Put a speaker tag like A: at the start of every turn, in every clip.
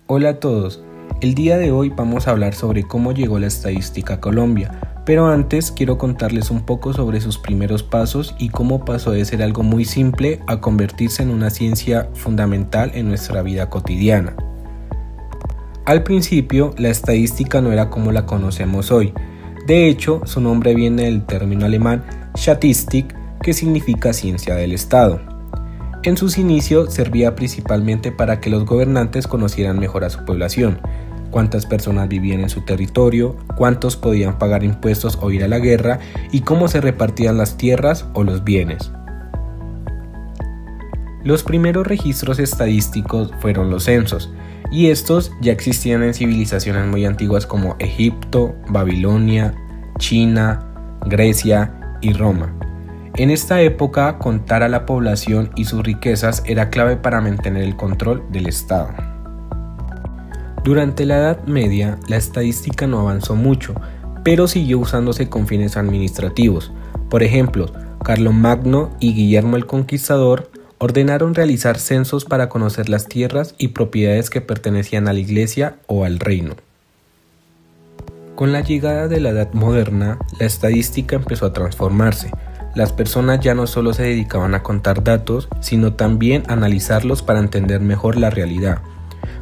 A: Hola a todos, el día de hoy vamos a hablar sobre cómo llegó la estadística a Colombia, pero antes quiero contarles un poco sobre sus primeros pasos y cómo pasó de ser algo muy simple a convertirse en una ciencia fundamental en nuestra vida cotidiana. Al principio, la estadística no era como la conocemos hoy. De hecho, su nombre viene del término alemán Statistik, que significa ciencia del Estado. En sus inicios servía principalmente para que los gobernantes conocieran mejor a su población, cuántas personas vivían en su territorio, cuántos podían pagar impuestos o ir a la guerra y cómo se repartían las tierras o los bienes. Los primeros registros estadísticos fueron los censos, y estos ya existían en civilizaciones muy antiguas como Egipto, Babilonia, China, Grecia y Roma. En esta época, contar a la población y sus riquezas era clave para mantener el control del Estado. Durante la Edad Media, la estadística no avanzó mucho, pero siguió usándose con fines administrativos. Por ejemplo, Carlomagno y Guillermo el Conquistador ordenaron realizar censos para conocer las tierras y propiedades que pertenecían a la Iglesia o al reino. Con la llegada de la Edad Moderna, la estadística empezó a transformarse. Las personas ya no solo se dedicaban a contar datos, sino también a analizarlos para entender mejor la realidad.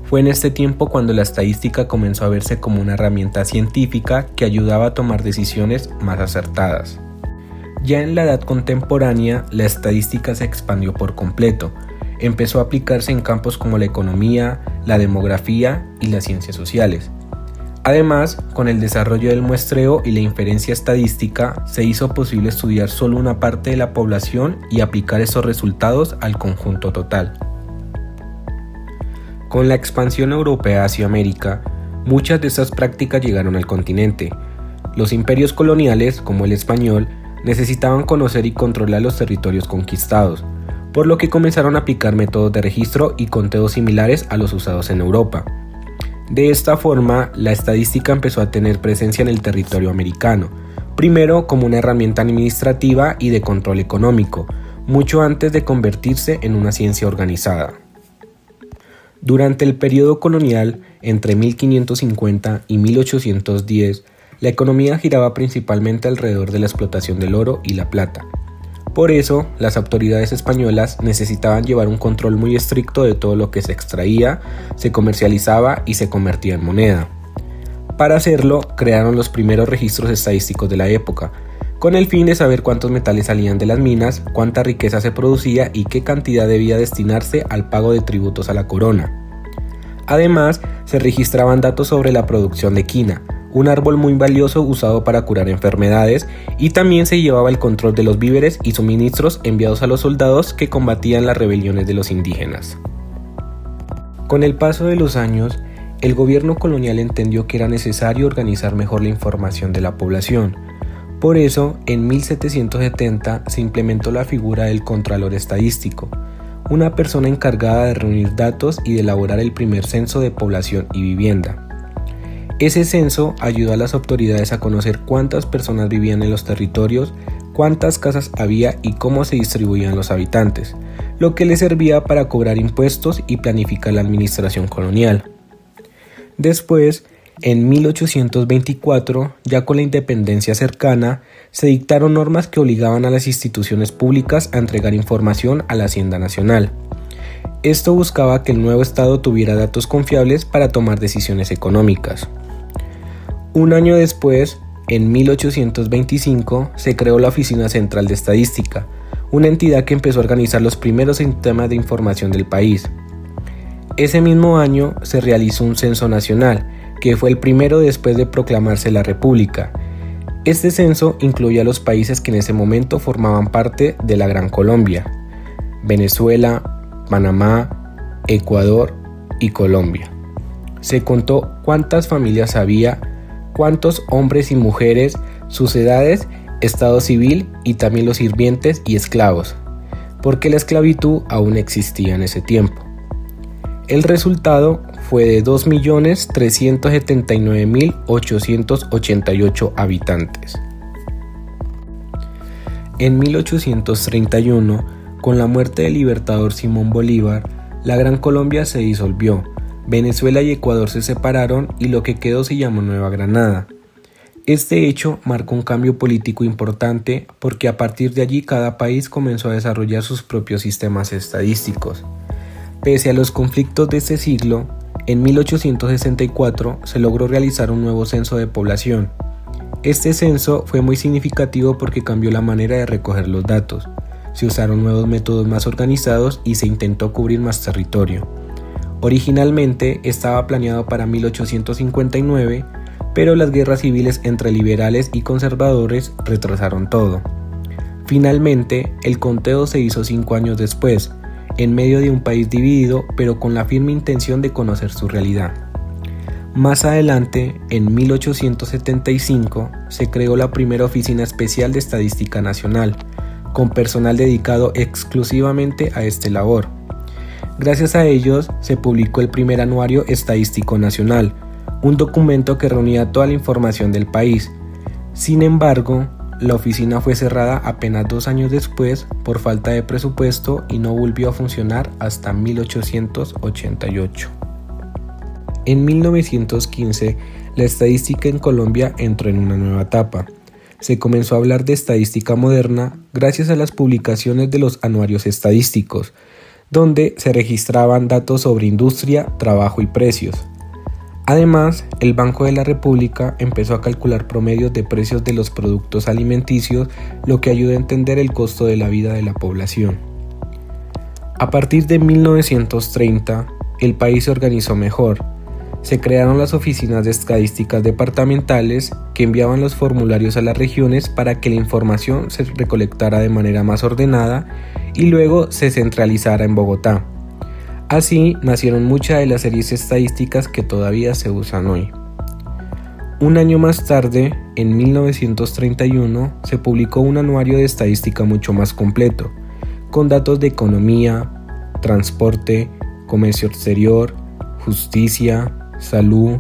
A: Fue en este tiempo cuando la estadística comenzó a verse como una herramienta científica que ayudaba a tomar decisiones más acertadas. Ya en la edad contemporánea, la estadística se expandió por completo. Empezó a aplicarse en campos como la economía, la demografía y las ciencias sociales. Además, con el desarrollo del muestreo y la inferencia estadística, se hizo posible estudiar solo una parte de la población y aplicar esos resultados al conjunto total. Con la expansión europea hacia América, muchas de estas prácticas llegaron al continente. Los imperios coloniales, como el español, necesitaban conocer y controlar los territorios conquistados, por lo que comenzaron a aplicar métodos de registro y conteo similares a los usados en Europa. De esta forma, la estadística empezó a tener presencia en el territorio americano, primero como una herramienta administrativa y de control económico, mucho antes de convertirse en una ciencia organizada. Durante el periodo colonial, entre 1550 y 1810, la economía giraba principalmente alrededor de la explotación del oro y la plata. Por eso, las autoridades españolas necesitaban llevar un control muy estricto de todo lo que se extraía, se comercializaba y se convertía en moneda. Para hacerlo, crearon los primeros registros estadísticos de la época, con el fin de saber cuántos metales salían de las minas, cuánta riqueza se producía y qué cantidad debía destinarse al pago de tributos a la corona. Además, se registraban datos sobre la producción de quina, un árbol muy valioso usado para curar enfermedades, y también se llevaba el control de los víveres y suministros enviados a los soldados que combatían las rebeliones de los indígenas. Con el paso de los años, el gobierno colonial entendió que era necesario organizar mejor la información de la población. Por eso, en 1770 se implementó la figura del Contralor Estadístico, una persona encargada de reunir datos y de elaborar el primer censo de población y vivienda. Ese censo ayudó a las autoridades a conocer cuántas personas vivían en los territorios, cuántas casas había y cómo se distribuían los habitantes, lo que les servía para cobrar impuestos y planificar la administración colonial. Después, en 1824, ya con la independencia cercana, se dictaron normas que obligaban a las instituciones públicas a entregar información a la Hacienda Nacional. Esto buscaba que el nuevo Estado tuviera datos confiables para tomar decisiones económicas. Un año después, en 1825, se creó la Oficina Central de Estadística, una entidad que empezó a organizar los primeros sistemas de información del país. Ese mismo año se realizó un censo nacional, que fue el primero después de proclamarse la República. Este censo incluía a los países que en ese momento formaban parte de la Gran Colombia: Venezuela, Panamá, Ecuador y Colombia. Se contó cuántas familias había, cuántos hombres y mujeres, sus edades, estado civil y también los sirvientes y esclavos, porque la esclavitud aún existía en ese tiempo. El resultado fue de 2.379.888 habitantes. En 1831, con la muerte del libertador Simón Bolívar, la Gran Colombia se disolvió, Venezuela y Ecuador se separaron y lo que quedó se llamó Nueva Granada. Este hecho marcó un cambio político importante porque a partir de allí cada país comenzó a desarrollar sus propios sistemas estadísticos. Pese a los conflictos de este siglo, en 1864 se logró realizar un nuevo censo de población. Este censo fue muy significativo porque cambió la manera de recoger los datos. Se usaron nuevos métodos más organizados y se intentó cubrir más territorio. Originalmente estaba planeado para 1859, pero las guerras civiles entre liberales y conservadores retrasaron todo. Finalmente, el conteo se hizo 5 años después, en medio de un país dividido, pero con la firme intención de conocer su realidad. Más adelante, en 1875, se creó la primera Oficina Especial de Estadística Nacional, con personal dedicado exclusivamente a esta labor. Gracias a ellos, se publicó el primer Anuario Estadístico Nacional, un documento que reunía toda la información del país. Sin embargo, la oficina fue cerrada apenas 2 años después por falta de presupuesto y no volvió a funcionar hasta 1888. En 1915, la estadística en Colombia entró en una nueva etapa. Se comenzó a hablar de estadística moderna gracias a las publicaciones de los anuarios estadísticos, donde se registraban datos sobre industria, trabajo y precios. Además, el Banco de la República empezó a calcular promedios de precios de los productos alimenticios, lo que ayudó a entender el costo de la vida de la población. A partir de 1930, el país se organizó mejor. Se crearon las oficinas de estadísticas departamentales que enviaban los formularios a las regiones para que la información se recolectara de manera más ordenada y luego se centralizara en Bogotá. Así nacieron muchas de las series estadísticas que todavía se usan hoy. Un año más tarde, en 1931, se publicó un anuario de estadística mucho más completo, con datos de economía, transporte, comercio exterior, justicia, salud,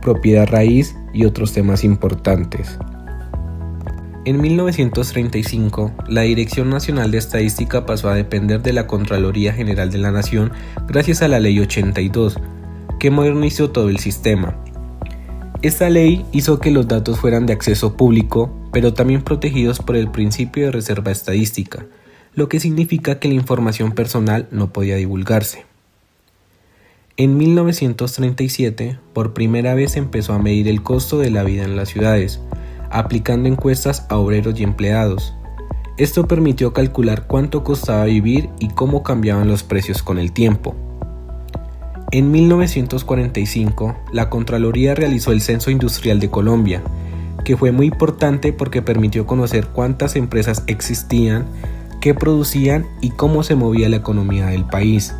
A: propiedad raíz y otros temas importantes. En 1935, la Dirección Nacional de Estadística pasó a depender de la Contraloría General de la Nación gracias a la Ley 82, que modernizó todo el sistema. Esta ley hizo que los datos fueran de acceso público, pero también protegidos por el principio de reserva estadística, lo que significa que la información personal no podía divulgarse. En 1937, por primera vez se empezó a medir el costo de la vida en las ciudades, aplicando encuestas a obreros y empleados. Esto permitió calcular cuánto costaba vivir y cómo cambiaban los precios con el tiempo. En 1945, la Contraloría realizó el Censo Industrial de Colombia, que fue muy importante porque permitió conocer cuántas empresas existían, qué producían y cómo se movía la economía del país.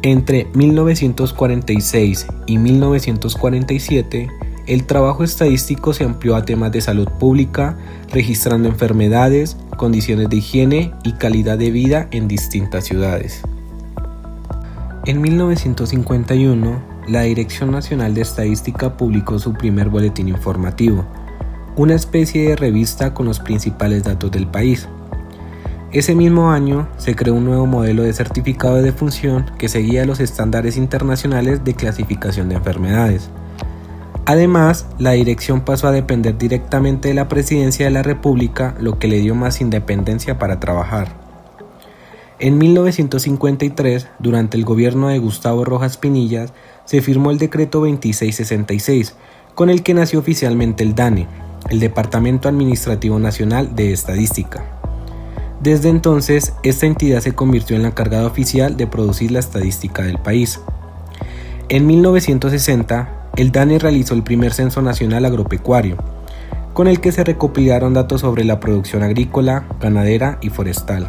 A: Entre 1946 y 1947, el trabajo estadístico se amplió a temas de salud pública, registrando enfermedades, condiciones de higiene y calidad de vida en distintas ciudades. En 1951, la Dirección Nacional de Estadística publicó su primer boletín informativo, una especie de revista con los principales datos del país. Ese mismo año se creó un nuevo modelo de certificado de defunción que seguía los estándares internacionales de clasificación de enfermedades. Además, la dirección pasó a depender directamente de la Presidencia de la República, lo que le dio más independencia para trabajar. En 1953, durante el gobierno de Gustavo Rojas Pinillas, se firmó el Decreto 2666, con el que nació oficialmente el DANE, el Departamento Administrativo Nacional de Estadística. Desde entonces, esta entidad se convirtió en la encargada oficial de producir la estadística del país. En 1960, el DANE realizó el primer censo nacional agropecuario, con el que se recopilaron datos sobre la producción agrícola, ganadera y forestal.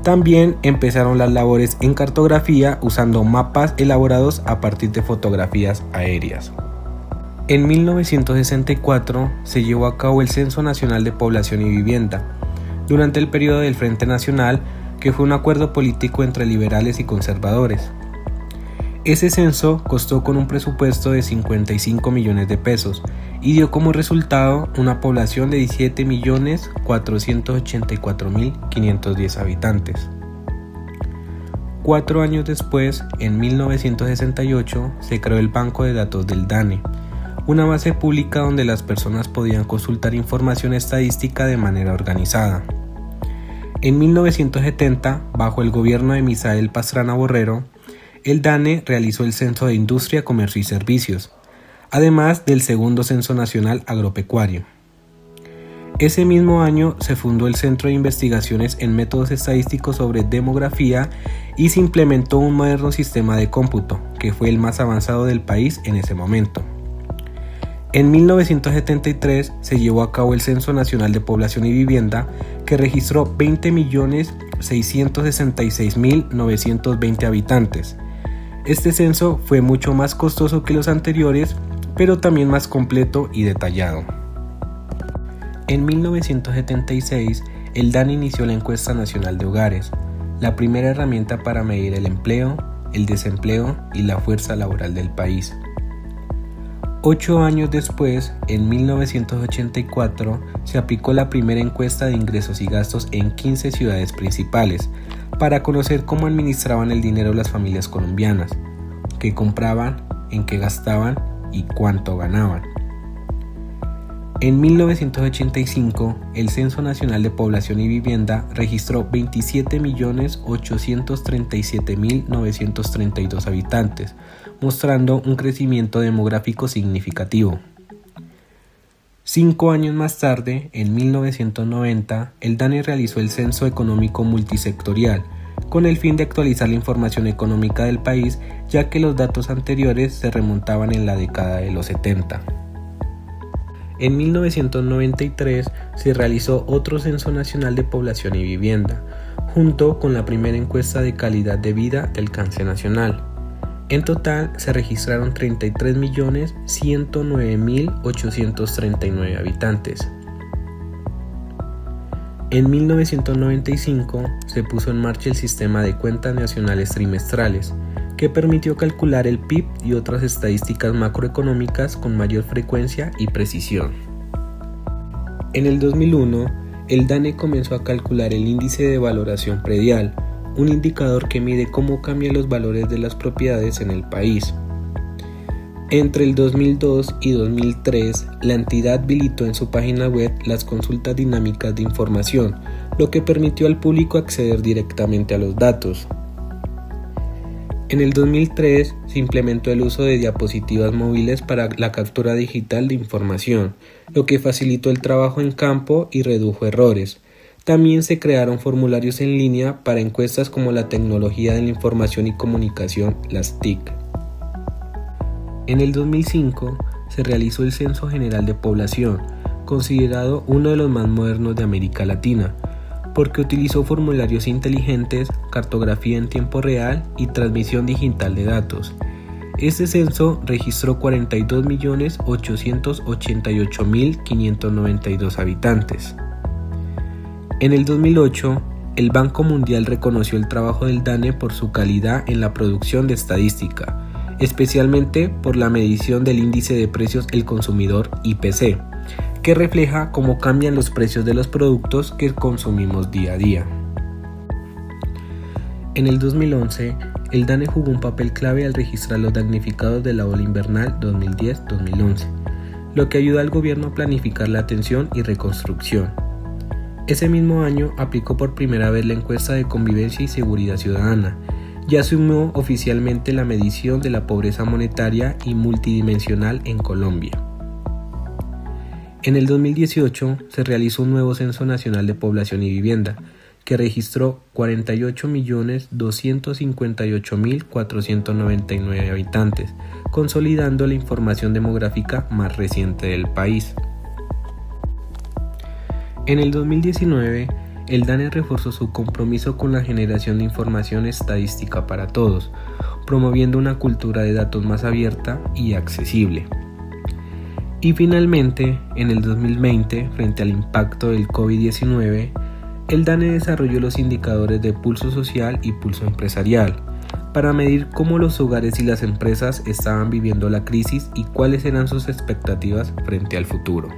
A: También empezaron las labores en cartografía usando mapas elaborados a partir de fotografías aéreas. En 1964 se llevó a cabo el Censo Nacional de Población y Vivienda, durante el periodo del Frente Nacional, que fue un acuerdo político entre liberales y conservadores. Ese censo costó con un presupuesto de 55 millones de pesos y dio como resultado una población de 17.484.510 habitantes. 4 años después, en 1968, se creó el Banco de Datos del DANE, una base pública donde las personas podían consultar información estadística de manera organizada. En 1970, bajo el gobierno de Misael Pastrana Borrero, el DANE realizó el Censo de Industria, Comercio y Servicios, además del segundo Censo Nacional Agropecuario. Ese mismo año se fundó el Centro de Investigaciones en Métodos Estadísticos sobre Demografía y se implementó un moderno sistema de cómputo, que fue el más avanzado del país en ese momento. En 1973 se llevó a cabo el Censo Nacional de Población y Vivienda, que registró 20.666.920 habitantes. Este censo fue mucho más costoso que los anteriores, pero también más completo y detallado. En 1976, el DANE inició la Encuesta Nacional de Hogares, la primera herramienta para medir el empleo, el desempleo y la fuerza laboral del país. 8 años después, en 1984, se aplicó la primera encuesta de ingresos y gastos en 15 ciudades principales para conocer cómo administraban el dinero las familias colombianas, qué compraban, en qué gastaban y cuánto ganaban. En 1985, el Censo Nacional de Población y Vivienda registró 27.837.932 habitantes, mostrando un crecimiento demográfico significativo. 5 años más tarde, en 1990, el DANE realizó el Censo Económico Multisectorial, con el fin de actualizar la información económica del país, ya que los datos anteriores se remontaban en la década de los 70. En 1993 se realizó otro Censo Nacional de Población y Vivienda, junto con la primera encuesta de calidad de vida de alcance nacional. En total se registraron 33.109.839 habitantes. En 1995 se puso en marcha el sistema de cuentas nacionales trimestrales, que permitió calcular el PIB y otras estadísticas macroeconómicas con mayor frecuencia y precisión. En el 2001, el DANE comenzó a calcular el índice de valoración predial, un indicador que mide cómo cambian los valores de las propiedades en el país. Entre el 2002 y 2003, la entidad habilitó en su página web las consultas dinámicas de información, lo que permitió al público acceder directamente a los datos. En el 2003 se implementó el uso de diapositivas móviles para la captura digital de información, lo que facilitó el trabajo en campo y redujo errores. También se crearon formularios en línea para encuestas como la tecnología de la información y comunicación, las TIC. En el 2005 se realizó el Censo General de Población, considerado uno de los más modernos de América Latina, porque utilizó formularios inteligentes, cartografía en tiempo real y transmisión digital de datos. Este censo registró 42.888.592 habitantes. En el 2008, el Banco Mundial reconoció el trabajo del DANE por su calidad en la producción de estadística, especialmente por la medición del índice de precios del consumidor IPC, que refleja cómo cambian los precios de los productos que consumimos día a día. En el 2011, el DANE jugó un papel clave al registrar los damnificados de la ola invernal 2010-2011, lo que ayudó al gobierno a planificar la atención y reconstrucción. Ese mismo año aplicó por primera vez la encuesta de convivencia y seguridad ciudadana y asumió oficialmente la medición de la pobreza monetaria y multidimensional en Colombia. En el 2018 se realizó un nuevo Censo Nacional de Población y Vivienda, que registró 48.258.499 habitantes, consolidando la información demográfica más reciente del país. En el 2019, el DANE reforzó su compromiso con la generación de información estadística para todos, promoviendo una cultura de datos más abierta y accesible. Y finalmente, en el 2020, frente al impacto del COVID-19, el DANE desarrolló los indicadores de pulso social y pulso empresarial, para medir cómo los hogares y las empresas estaban viviendo la crisis y cuáles eran sus expectativas frente al futuro.